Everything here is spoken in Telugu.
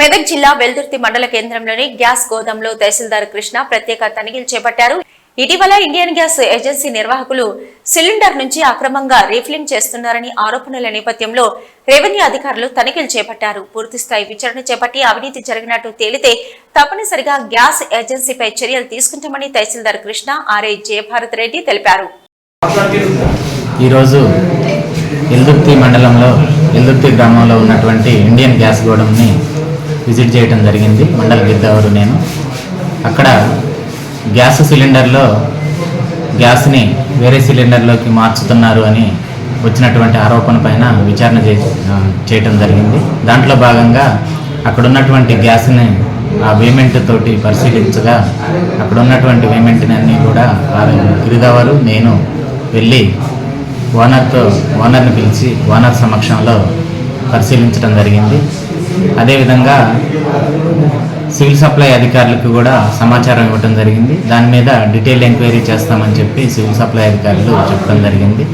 మెదక్ జిల్లా వెల్దుర్తి మండల కేంద్రంలోని గ్యాస్ గోదాంలో తహసీల్దార్ కృష్ణ ప్రత్యేక తనిఖీలు చేపట్టారు. ఇటీవల ఇండియన్ గ్యాస్ ఏజెన్సీ నిర్వాహకులు సిలిండర్ నుంచి అక్రమంగా రీఫిలింగ్ చేస్తున్నారని ఆరోపణల నేపథ్యంలో రెవెన్యూ అధికారులు తనిఖీలు చేపట్టారు. పూర్తిస్థాయి విచారణ చేపట్టి అవినీతి జరిగినట్టు తేలితే తప్పనిసరిగా గ్యాస్ ఏజెన్సీపై చర్యలు తీసుకుంటామని తహసీల్దార్ కృష్ణ ఆర్ఐ జయభారత్ రెడ్డి తెలిపారు. ఈరోజు వెల్దుర్తి మండలంలో వెల్దుర్తి గ్రామంలో ఉన్నటువంటి ఇండియన్ గ్యాస్ గోడౌన్ని విజిట్ చేయడం జరిగింది. మండల గిద్దవరు నేను అక్కడ గ్యాస్ సిలిండర్లో గ్యాస్ని వేరే సిలిండర్లోకి మార్చుతున్నారు అని వచ్చినటువంటి ఆరోపణ పైన విచారణ చేయటం జరిగింది. దాంట్లో భాగంగా అక్కడ ఉన్నటువంటి గ్యాస్ని ఆ పేమెంట్ తోటి పరిశీలించగా అక్కడ ఉన్నటువంటి పేమెంట్ని అన్నీ కూడా గిరిదవరు నేను వెళ్ళి ఓనర్ని పిలిచి ఓనర్ సమక్షంలో పరిశీలించడం జరిగింది. అదేవిధంగా సివిల్ సప్లై అధికారులకు కూడా సమాచారం ఇవ్వడం జరిగింది. దాని మీద డీటెయిల్ ఎంక్వైరీ చేస్తామని చెప్పి సివిల్ సప్లై అధికారులు చెప్పడం జరిగింది.